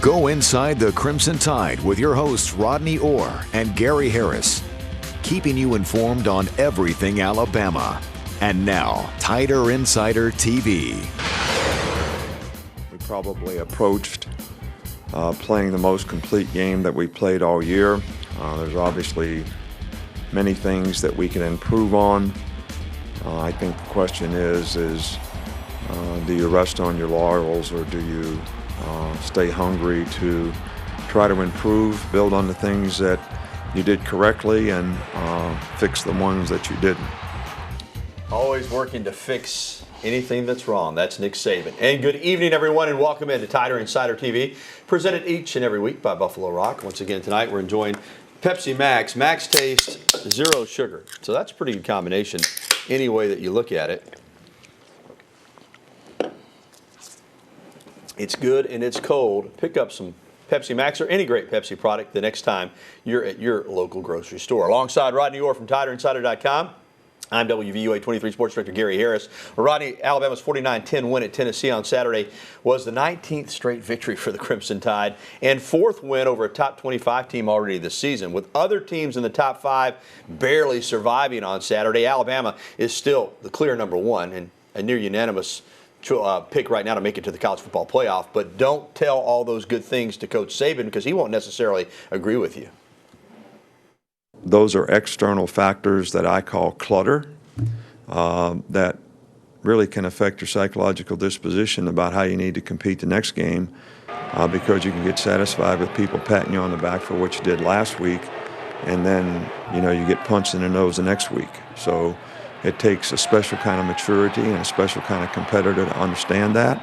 Go inside the Crimson Tide with your hosts Rodney Orr and Gary Harris, keeping you informed on everything Alabama. And now, Tider Insider TV. We probably approached playing the most complete game that we played all year. There's obviously many things that we can improve on. I think the question is do you rest on your laurels, or do you stay hungry to try to improve, build on the things that you did correctly, and fix the ones that you didn't? Always working to fix anything that's wrong. That's Nick Saban. And good evening, everyone, and welcome into Tider Insider TV, presented each and every week by Buffalo Rock. Once again, tonight we're enjoying Pepsi Max. Max Taste, zero sugar. So that's a pretty good combination any way that you look at it. It's good and it's cold. Pick up some Pepsi Max or any great Pepsi product the next time you're at your local grocery store. Alongside Rodney Orr from TiderInsider.com, I'm WVUA 23 Sports Director Gary Harris. Rodney, Alabama's 49-10 win at Tennessee on Saturday was the 19th straight victory for the Crimson Tide and fourth win over a top 25 team already this season. With other teams in the top five barely surviving on Saturday, Alabama is still the clear number one and a near unanimous pick right now to make it to the college football playoff. But don't tell all those good things to Coach Saban, because he won't necessarily agree with you. Those are external factors that I call clutter that really can affect your psychological disposition about how you need to compete the next game, because you can get satisfied with people patting you on the back for what you did last week, and then you get punched in the nose the next week. So it takes a special kind of maturity and a special kind of competitor to understand that,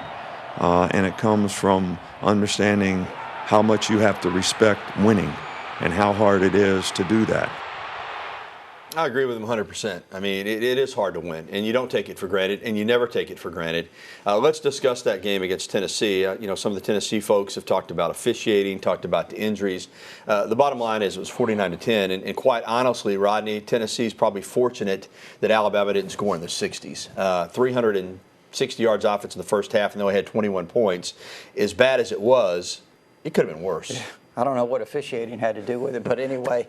and it comes from understanding how much you have to respect winning and how hard it is to do that. I agree with him 100%. I mean, it is hard to win, and you don't take it for granted, and you never take it for granted. Let's discuss that game against Tennessee. Some of the Tennessee folks have talked about officiating, talked about the injuries. The bottom line is it was 49-10, and quite honestly, Rodney, Tennessee's probably fortunate that Alabama didn't score in the 60s. 360 yards offense in the first half, and they only had 21 points. As bad as it was, it could have been worse. Yeah. I don't know what officiating had to do with it, but anyway,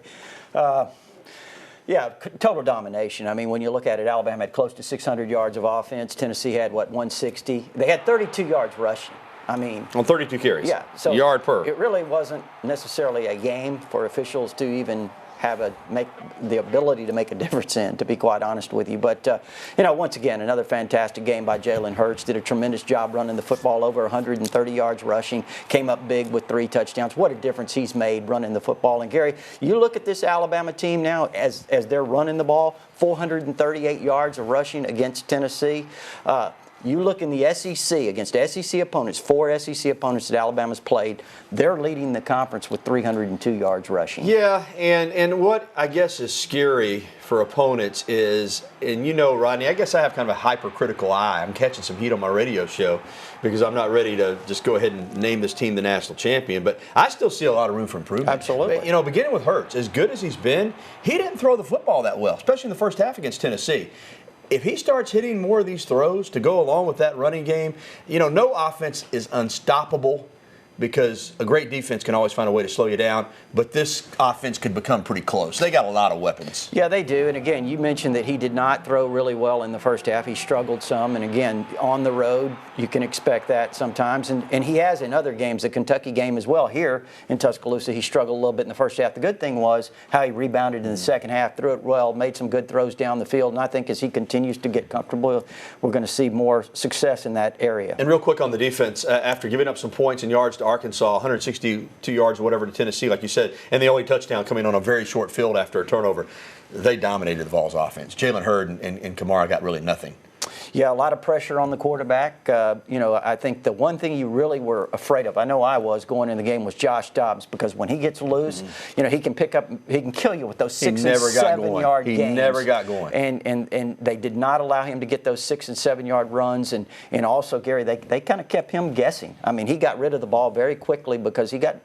yeah, total domination. I mean, when you look at it, Alabama had close to 600 yards of offense. Tennessee had, 160? They had 32 yards rushing. I mean, on 32 carries. Yeah, so yard per. It really wasn't necessarily a game for officials to even have the ability to make a difference in, to be quite honest with you. But, once again, another fantastic game by Jalen Hurts. Did a tremendous job running the football, over 130 yards rushing. Came up big with 3 touchdowns. What a difference he's made running the football. And, Gary, you look at this Alabama team now as they're running the ball, 438 yards of rushing against Tennessee. You look in the SEC, against SEC opponents, 4 SEC opponents that Alabama's played, they're leading the conference with 302 yards rushing. Yeah, and what I guess is scary for opponents is, and Rodney, I guess I have kind of a hypercritical eye. I'm catching some heat on my radio show because I'm not ready to just go ahead and name this team the national champion, but I still see a lot of room for improvement. Absolutely. Beginning with Hurts, as good as he's been, he didn't throw the football that well, especially in the first half against Tennessee. If he starts hitting more of these throws to go along with that running game, no offense is unstoppable, because a great defense can always find a way to slow you down, but this offense could become pretty close. They got a lot of weapons. Yeah, they do. And again, you mentioned that he did not throw really well in the first half. He struggled some. And again, on the road, you can expect that sometimes. And he has in other games, the Kentucky game as well. Here in Tuscaloosa, he struggled a little bit in the first half. The good thing was how he rebounded in the second half, threw it well, made some good throws down the field. And I think as he continues to get comfortable, we're going to see more success in that area. And real quick on the defense, after giving up some points and yards to Arkansas, 162 yards or whatever to Tennessee, like you said, and the only touchdown coming on a very short field after a turnover, they dominated the Vols offense. Jalen Hurd and Kamara got really nothing. Yeah, a lot of pressure on the quarterback. I think the one thing you really were afraid of, I know I was going in the game, was Josh Dobbs, because when he gets loose, he can he can kill you with those 6 and 7 yard games. He never got going. And they did not allow him to get those 6 and 7 yard runs. And also, Gary, they kind of kept him guessing. I mean, he got rid of the ball very quickly because he got,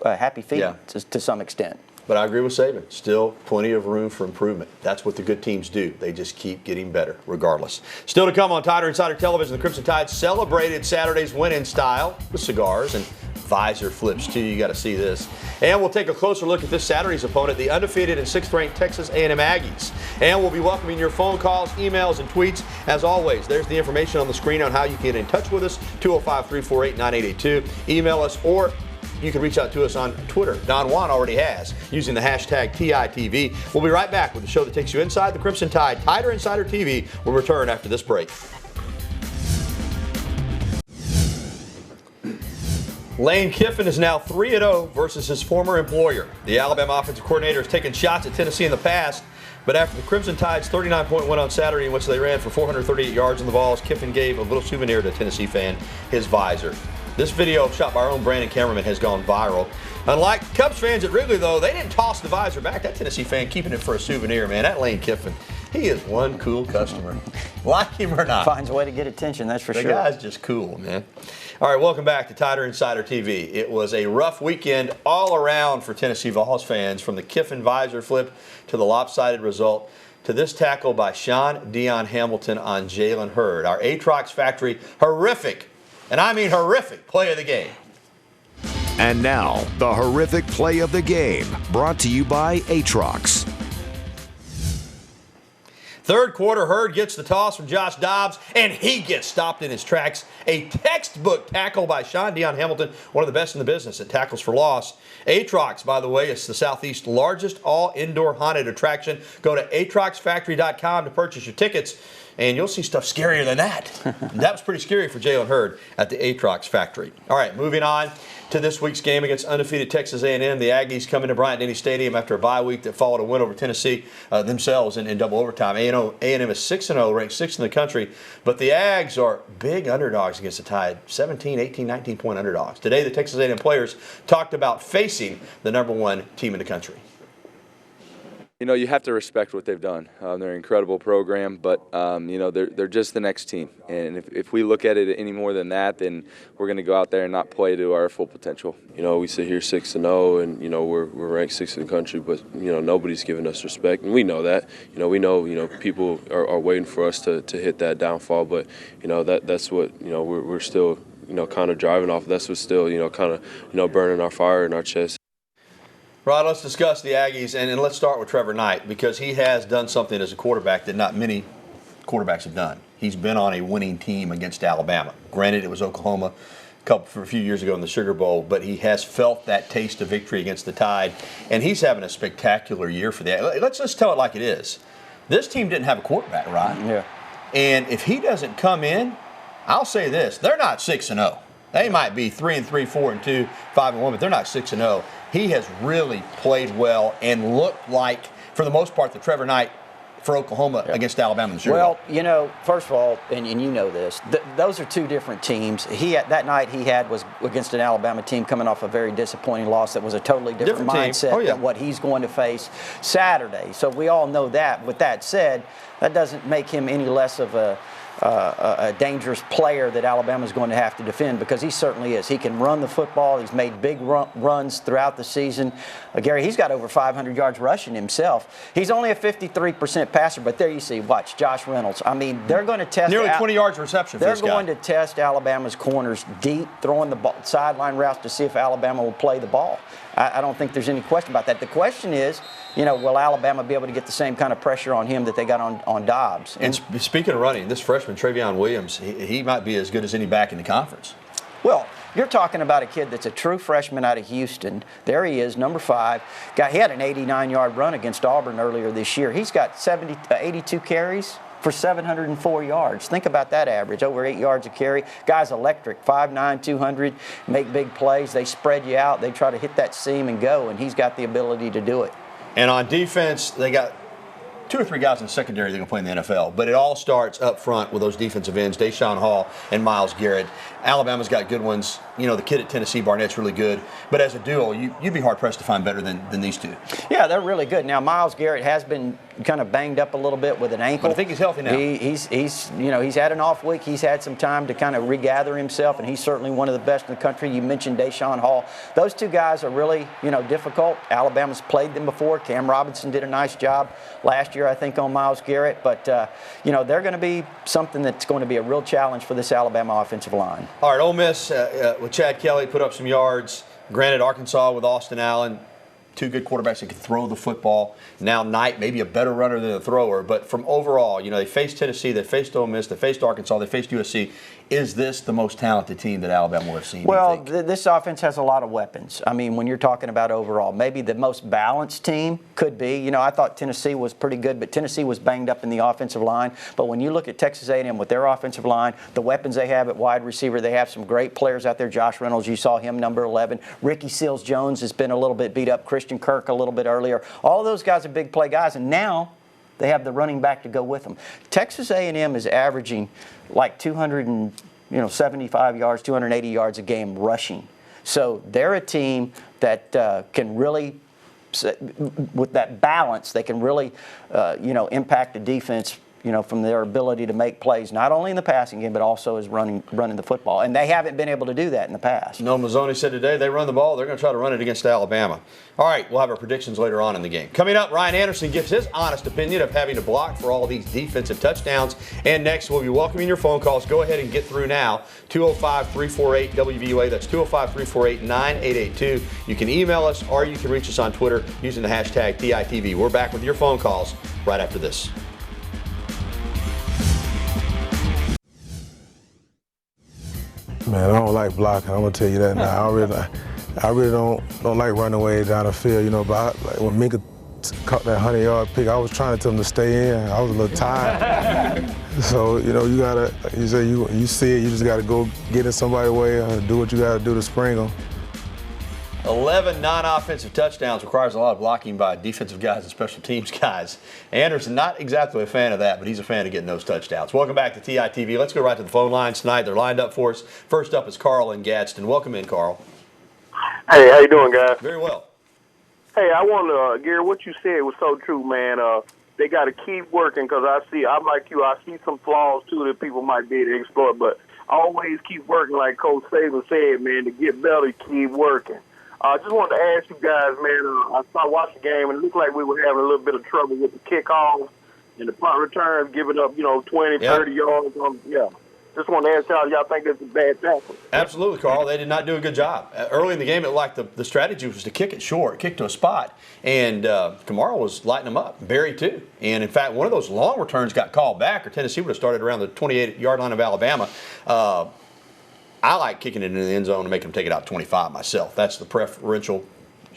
happy feet to some extent. But I agree with Saban. Still plenty of room for improvement. That's what the good teams do. They just keep getting better regardless. Still to come on Tider Insider Television, the Crimson Tide celebrated Saturday's win in style with cigars and visor flips too. You got to see this. And we'll take a closer look at this Saturday's opponent, the undefeated and 6th-ranked Texas A&M Aggies. And we'll be welcoming your phone calls, emails, and tweets. As always, there's the information on the screen on how you can get in touch with us, 205-348-9882. Email us, or you can reach out to us on Twitter. Don Juan already has, using the hashtag TITV. We'll be right back with the show that takes you inside the Crimson Tide. Tider Insider TV will return after this break. Lane Kiffin is now 3-0 versus his former employer. The Alabama offensive coordinator has taken shots at Tennessee in the past, but after the Crimson Tide's 39-point win on Saturday, in which they ran for 438 yards on the balls, Kiffin gave a little souvenir to a Tennessee fan, his visor. This video, shot by our own Brandon cameraman, has gone viral. Unlike Cubs fans at Wrigley, though, they didn't toss the visor back. That Tennessee fan keeping it for a souvenir, man. That Lane Kiffin, he is one cool customer. Like him or not. Finds a way to get attention, that's for sure. The guy's just cool, man. All right, welcome back to Tider Insider TV. It was a rough weekend all around for Tennessee Vols fans, from the Kiffin visor flip to the lopsided result to this tackle by Sean Dion Hamilton on Jalen Hurd. Our Atrox Factory, horrific, and I mean horrific, play of the game. And now, the horrific play of the game, brought to you by Atrox. Third quarter, Hurd gets the toss from Josh Dobbs, and he gets stopped in his tracks. A textbook tackle by Sean Dion Hamilton, one of the best in the business at tackles for loss. Atrox, by the way, is the Southeast's largest all-indoor haunted attraction. Go to atroxfactory.com to purchase your tickets, and you'll see stuff scarier than that. That was pretty scary for Jalen Hurd at the Atrox Factory. All right, moving on to this week's game against undefeated Texas A&M. The Aggies come into Bryant-Denny Stadium after a bye week that followed a win over Tennessee themselves in double overtime. A&M is 6-0, ranked 6th in the country, but the Ags are big underdogs against the Tide, 17, 18, 19-point underdogs. Today, the Texas A&M players talked about facing the #1 team in the country. You know, you have to respect what they've done. They're an incredible program, but, you know, they're just the next team. And if we look at it any more than that, then we're going to go out there and not play to our full potential. You know, we sit here 6-0, and, you know, we're ranked 6th in the country, but, you know, nobody's giving us respect. And we know that. We know, people are waiting for us to hit that downfall, but, you know, that's what, you know, we're still, you know, kind of driving off. That's what's still, you know, kind of, you know, burning our fire in our chest. Rod, let's discuss the Aggies, and let's start with Trevor Knight, because he has done something as a quarterback that not many quarterbacks have done. He's been on a winning team against Alabama. Granted, it was Oklahoma for a few years ago in the Sugar Bowl, but he has felt that taste of victory against the Tide, and he's having a spectacular year for that. Let's just tell it like it is. This team didn't have a quarterback, Rod. Yeah. And if he doesn't come in, I'll say this, they're not 6-0. They might be 3-3, 4-2, 5-1, but they're not 6-0. He has really played well and looked like, for the most part, the Trevor Knight for Oklahoma against Alabama in the Sugar Bowl. Well, you know, first of all, and you know this, those are two different teams. That night he had was against an Alabama team coming off a very disappointing loss that was a totally different mindset than what he's going to face Saturday. So we all know that. With that said, that doesn't make him any less of a dangerous player that Alabama's going to have to defend, because he certainly is. He can run the football. He's made big runs throughout the season. Gary, he's got over 500 yards rushing himself. He's only a 53% passer, but there you see, watch, Josh Reynolds. I mean, they're going to test. Nearly 20 yards reception for this guy. They're going to test Alabama's corners deep, throwing the sideline routes to see if Alabama will play the ball. I don't think there's any question about that. The question is, you know, will Alabama be able to get the same kind of pressure on him that they got on Dobbs? And speaking of running, this freshman, Travion Williams, he might be as good as any back in the conference. Well, you're talking about a kid that's a true freshman out of Houston. There he is, number 5. He had an 89-yard run against Auburn earlier this year. He's got 82 carries for 704 yards. Think about that average, over 8 yards a carry. Guy's electric, 5'9", 200, make big plays. They spread you out. They try to hit that seam and go, and he's got the ability to do it. And on defense, they got 2 or 3 guys in the secondary that are going to play in the NFL. But it all starts up front with those defensive ends, Deshaun Hall and Myles Garrett. Alabama's got good ones. You know, the kid at Tennessee, Barnett's really good. But as a duo, you'd be hard-pressed to find better than these two. Yeah, they're really good. Now, Myles Garrett has been kind of banged up a little bit with an ankle. But I think he's healthy now. He's had an off week. He's had some time to kind of regather himself, and he's certainly one of the best in the country. You mentioned Deshaun Hall. Those two guys are really, difficult. Alabama's played them before. Cam Robinson did a nice job last year. year, I think, on Myles Garrett. But, they're going to be something that's going to be a real challenge for this Alabama offensive line. All right, Ole Miss with Chad Kelly put up some yards. Granted, Arkansas with Austin Allen, two good quarterbacks that can throw the football. Now Knight, maybe a better runner than a thrower. But from overall, they faced Tennessee, they faced Ole Miss, they faced Arkansas, they faced USC. Is this the most talented team that Alabama will have seen? Well, this offense has a lot of weapons. I mean, when you're talking about overall, maybe the most balanced team could be. I thought Tennessee was pretty good, but Tennessee was banged up in the offensive line. But when you look at Texas A&M with their offensive line, the weapons they have at wide receiver, they have some great players out there. Josh Reynolds, you saw him, number 11. Ricky Seals-Jones has been a little bit beat up. Christian Kirk a little bit earlier. All of those guys are big play guys, and now they have the running back to go with them. Texas A&M is averaging like 275 yards, 280 yards a game rushing. So they're a team that can really, with that balance, they can really, impact the defense, from their ability to make plays, not only in the passing game, but also as running the football. And they haven't been able to do that in the past. No, Mazzoni said today they run the ball. They're going to try to run it against Alabama. All right, we'll have our predictions later on in the game. Coming up, Ryan Anderson gives his honest opinion of having to block for all these defensive touchdowns. And next, we'll be welcoming your phone calls. Go ahead and get through now. 205-348-WVUA. That's 205-348-9882. You can email us or you can reach us on Twitter using the hashtag TITV. We're back with your phone calls right after this. Man, I don't like blocking. I'm gonna tell you that now. I really don't like running away down the field. But when Minka caught that 100-yard pick, I was trying to tell him to stay in. I was a little tired. So you gotta, you see it, you just gotta go get in somebody's way and do what you gotta do to spring them. 11 non-offensive touchdowns requires a lot of blocking by defensive guys and special teams guys. Anderson, not exactly a fan of that, but he's a fan of getting those touchdowns. Welcome back to TITV. Let's go right to the phone lines tonight. They're lined up for us. First up is Carl in Gadsden. Welcome in, Carl. Hey, how you doing, guys? Very well. Hey, I want to, Gary, what you said was so true, man. They got to keep working because I'm like you, I see some flaws, too, that people might be able to exploit, but always keep working, like Coach Saban said, man, to get better, keep working. I just wanted to ask you guys, man, I started watching the game, and it looked like we were having a little bit of trouble with the kickoffs and the punt returns, giving up, 20, 30 yards. Just wanted to ask y'all think that's a bad tackle? Absolutely, Carl. They did not do a good job. Early in the game, it looked like the strategy was to kick it short, kick to a spot, and Kamara was lighting them up. Barry, too. And, in fact, one of those long returns got called back, or Tennessee would have started around the 28-yard line of Alabama. I like kicking it into the end zone and making them take it out 25 myself. That's the preferential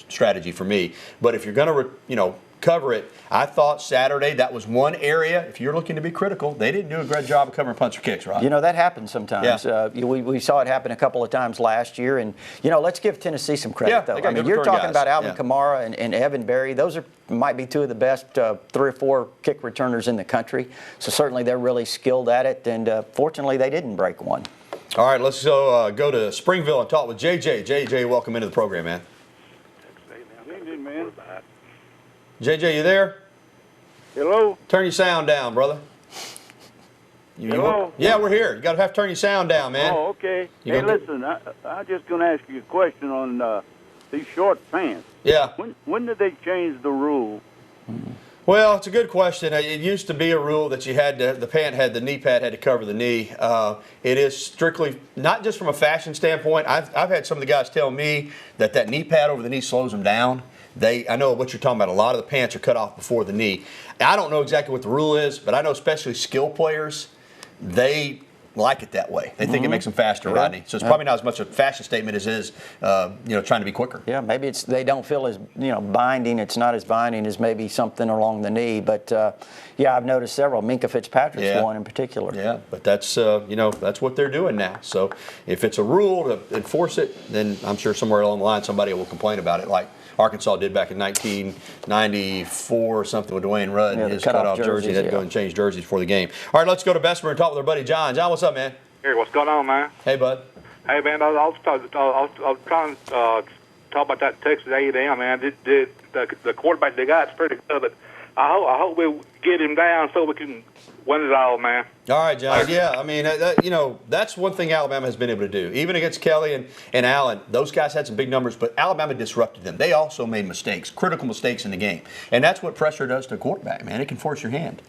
strategy for me. But if you're going to, cover it, I thought Saturday that was one area. If you're looking to be critical, they didn't do a great job of covering punts or kicks, right? That happens sometimes. Yeah. We saw it happen a couple of times last year. And, let's give Tennessee some credit, though. I mean, you're talking about Alvin Kamara and Evan Berry. Those might be two of the best 3 or 4 kick returners in the country. So certainly they're really skilled at it. And fortunately, they didn't break one. All right, let's go to Springville and talk with JJ. JJ, welcome into the program, man. JJ, you there? Hello? Turn your sound down, brother. Hello? Yeah, we're here. You got to turn your sound down, man. Oh, okay. Hey, listen, I'm just going to ask you a question on these short pants. Yeah. When did they change the rule? Well, it's a good question. It used to be a rule that you had to, the knee pad had to cover the knee. It is strictly, not just from a fashion standpoint. I've had some of the guys tell me that knee pad over the knee slows them down. I know what you're talking about. A lot of the pants are cut off before the knee. I don't know exactly what the rule is, but I know especially skill players, they like it that way. They think it makes them faster, Rodney. So it's probably not as much a fashion statement as it is, trying to be quicker. Yeah, maybe they don't feel as, binding. It's not as binding as maybe something along the knee. But, I've noticed several. Minka Fitzpatrick's one in particular. Yeah, but that's, that's what they're doing now. So if it's a rule to enforce it, then I'm sure somewhere along the line somebody will complain about it, like Arkansas did back in 1994 or something with Dwayne Rudd and his cut-off jersey. They had to go and change jerseys before the game. All right, let's go to Bessemer and talk with our buddy John. John, what's up, man? Hey, what's going on, man? Hey, bud. Hey, man, I was trying to talk about that Texas A&M, man. The quarterback they got is pretty good, but I hope we get him down so we can win it all, man. All right, John. Yeah, I mean, that's one thing Alabama has been able to do. Even against Kelly and Allen, those guys had some big numbers, but Alabama disrupted them. They also made mistakes, critical mistakes in the game. And that's what pressure does to a quarterback, man. It can force your hand.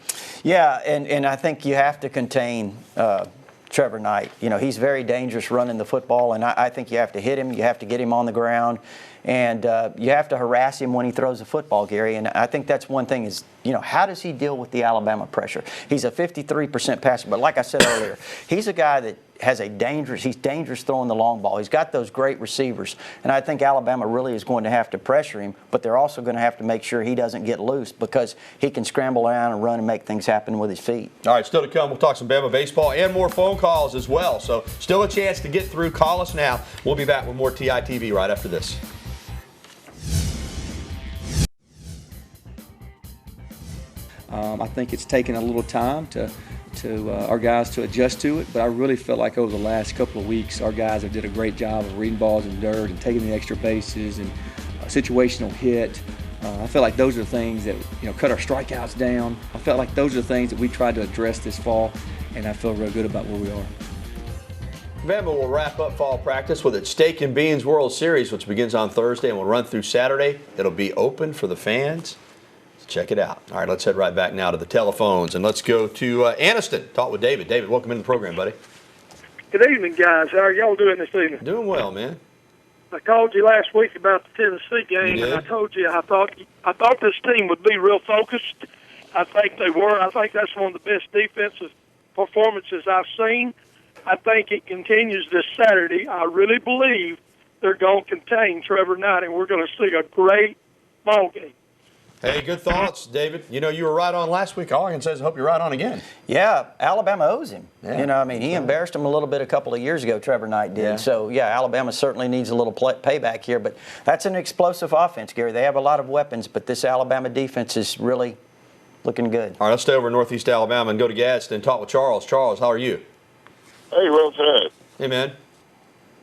Yeah, and I think you have to contain Trevor Knight. He's very dangerous running the football, and I think you have to hit him. You have to get him on the ground. And you have to harass him when he throws the football, Gary. And I think that's one thing is, how does he deal with the Alabama pressure? He's a 53% passer, but like I said earlier, he's a guy that has he's dangerous throwing the long ball. He's got those great receivers. And I think Alabama really is going to have to pressure him, but they're also going to have to make sure he doesn't get loose because he can scramble around and run and make things happen with his feet. All right, still to come, we'll talk some Bama baseball and more phone calls as well. So still a chance to get through. Call us now. We'll be back with more TITV right after this. I think it's taken a little time to our guys to adjust to it, but I really feel like over the last couple of weeks, our guys have did a great job of reading balls in dirt and taking the extra bases and situational hit. I feel like those are things that cut our strikeouts down. I felt like those are things that we tried to address this fall, and I feel real good about where we are. Bama will wrap up fall practice with its Steak and Beans World Series, which begins on Thursday and will run through Saturday. It'll be open for the fans. Check it out. All right, let's head right back now to the telephones, and let's go to Anniston. Talk with David. David, welcome into the program, buddy. Good evening, guys. How are y'all doing this evening? Doing well, man. I called you last week about the Tennessee game, and I told you I thought this team would be real focused. I think they were. I think that's one of the best defensive performances I've seen. I think it continues this Saturday. I really believe they're going to contain Trevor Knight, and we're going to see a great ball game. Hey, good thoughts, David. You were right on last week. All I can say is I hope you're right on again. Yeah, Alabama owes him. Yeah. He embarrassed him a little bit a couple of years ago, Trevor Knight did. Yeah. So, Alabama certainly needs a little payback here. But that's an explosive offense, Gary. They have a lot of weapons, but this Alabama defense is really looking good. All right, let's stay over in Northeast Alabama and go to Gadsden and talk with Charles. Charles, how are you? Hey, what's up? Hey, man.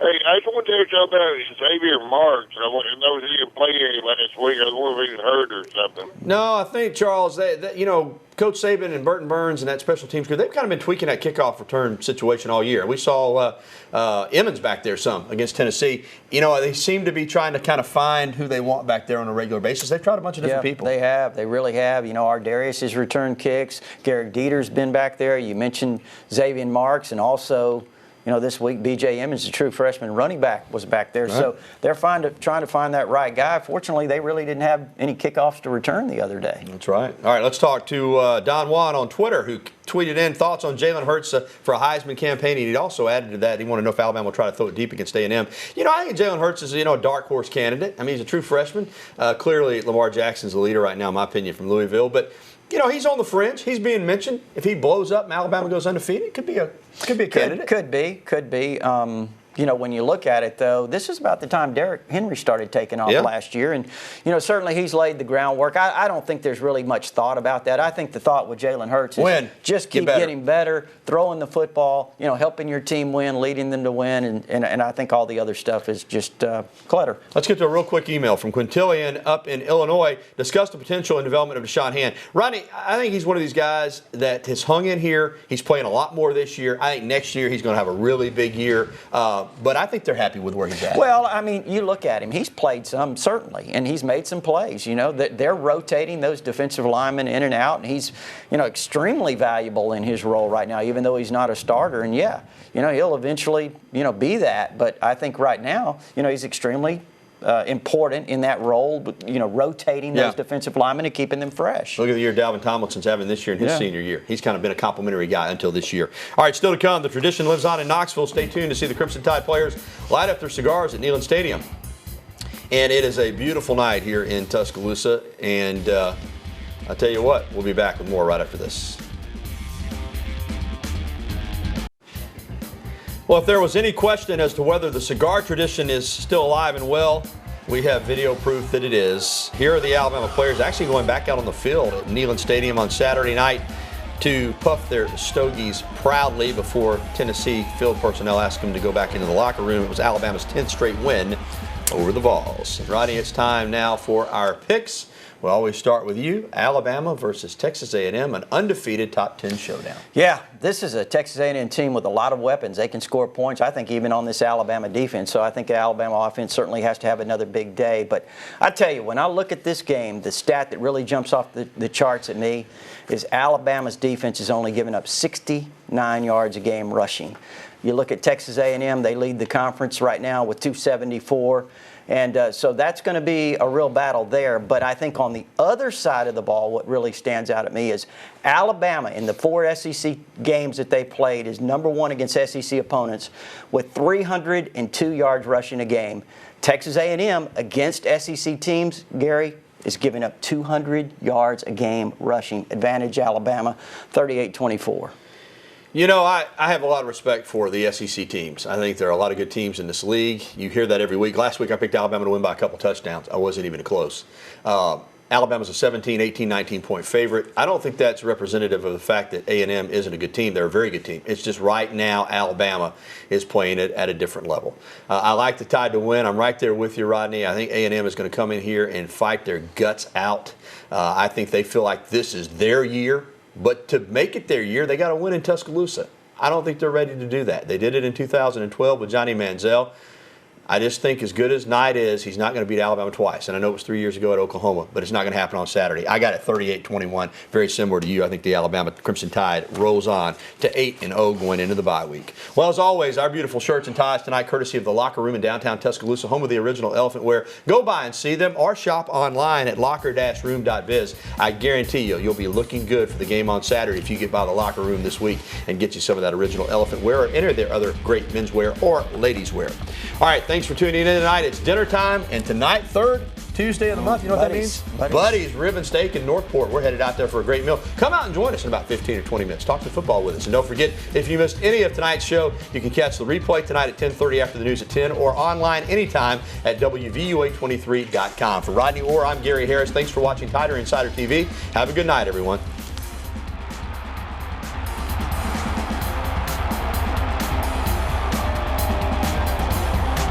Hey, I just want to tell you about Xavier Marks. I want to know if he can play anybody this week. I wonder if he's hurt or something. No, I think, Charles, Coach Saban and Burton Burns and that special teams group, they've kind of been tweaking that kickoff return situation all year. We saw Emmons back there some against Tennessee. They seem to be trying to kind of find who they want back there on a regular basis. They've tried a bunch of different people. They have. They really have. Ardarius has returned kicks. Garrett Dieter's been back there. You mentioned Xavier Marks, and also this week, B.J. Emmons, the true freshman running back, was back there. Right. So they're trying to find that right guy. Fortunately, they really didn't have any kickoffs to return the other day. That's right. All right, let's talk to Don Juan on Twitter, who tweeted in thoughts on Jalen Hurts for a Heisman campaign. And he also added to that he wanted to know if Alabama will try to throw it deep against A&M. I think Jalen Hurts is a dark horse candidate. I mean, he's a true freshman. Clearly, Lamar Jackson's the leader right now, in my opinion, from Louisville. But he's on the fringe. He's being mentioned. If he blows up and Alabama goes undefeated, it could be a candidate. Could be. When you look at it, though, this is about the time Derrick Henry started taking off last year. And, certainly he's laid the groundwork. I don't think there's really much thought about that. I think the thought with Jalen Hurts is just keep getting better, throwing the football, helping your team win, leading them to win. And I think all the other stuff is just clutter. Let's get to a real quick email from Quintillion up in Illinois. Discuss the potential and development of Deshaun Hand. Rodney, I think he's one of these guys that has hung in here. He's playing a lot more this year. I think next year he's going to have a really big year. But I think they're happy with where he's at. Well, I mean, you look at him. He's played some, certainly, and he's made some plays. They're rotating those defensive linemen in and out, and he's, extremely valuable in his role right now, even though he's not a starter. And, he'll eventually, be that. But I think right now, he's extremely important in that role, rotating those defensive linemen and keeping them fresh. Look at the year Dalvin Tomlinson's having this year in his senior year. He's kind of been a complimentary guy until this year. All right, still to come, the tradition lives on in Knoxville. Stay tuned to see the Crimson Tide players light up their cigars at Neyland Stadium. And it is a beautiful night here in Tuscaloosa. And I'll tell you what, we'll be back with more right after this. Well, if there was any question as to whether the cigar tradition is still alive and well, we have video proof that it is. Here are the Alabama players actually going back out on the field at Neyland Stadium on Saturday night to puff their stogies proudly before Tennessee field personnel asked them to go back into the locker room. It was Alabama's 10th straight win over the Vols. Rodney, it's time now for our picks. We'll always start with you. Alabama versus Texas A&M, an undefeated top 10 showdown. Yeah, this is a Texas A&M team with a lot of weapons. They can score points, I think, even on this Alabama defense. So I think the Alabama offense certainly has to have another big day. But I tell you, when I look at this game, the stat that really jumps off the charts at me is Alabama's defense is only giving up 69 yards a game rushing. You look at Texas A&M, they lead the conference right now with 274. And so that's going to be a real battle there. But I think on the other side of the ball, what really stands out at me is Alabama in the 4 SEC games that they played is #1 against SEC opponents with 302 yards rushing a game. Texas A&M against SEC teams, Gary, is giving up 200 yards a game rushing. Advantage Alabama, 38-24. You know, I have a lot of respect for the SEC teams. I think there are a lot of good teams in this league. You hear that every week. Last week I picked Alabama to win by a couple touchdowns. I wasn't even close. Alabama's a 17, 18, 19-point favorite. I don't think that's representative of the fact that A&M isn't a good team. They're a very good team. It's just right now Alabama is playing it at a different level. I like the Tide to win. I'm right there with you, Rodney. I think A&M is going to come in here and fight their guts out. I think they feel like this is their year. But to make it their year, they got to win in Tuscaloosa. I don't think they're ready to do that. They did it in 2012 with Johnny Manziel. I just think as good as Knight is, he's not going to beat Alabama twice. And I know it was 3 years ago at Oklahoma, but it's not going to happen on Saturday. I got it 38-21, very similar to you. I think the Alabama Crimson Tide rolls on to 8-0 going into the bye week. Well, as always, our beautiful shirts and ties tonight, courtesy of the Locker Room in downtown Tuscaloosa, home of the original elephant wear. Go by and see them or shop online at locker-room.biz. I guarantee you'll be looking good for the game on Saturday if you get by the Locker Room this week and get you some of that original elephant wear or any of their other great menswear or ladies' wear. All right, thanks for tuning in tonight. It's dinner time, and tonight, third Tuesday of the month. You know what that means? Buddy's Rib and Steak in Northport. We're headed out there for a great meal. Come out and join us in about 15 or 20 minutes. Talk to football with us. And don't forget, if you missed any of tonight's show, you can catch the replay tonight at 10:30 after the news at 10 or online anytime at WVUA23.com. For Rodney Orr, I'm Gary Harris. Thanks for watching Tider Insider TV. Have a good night, everyone.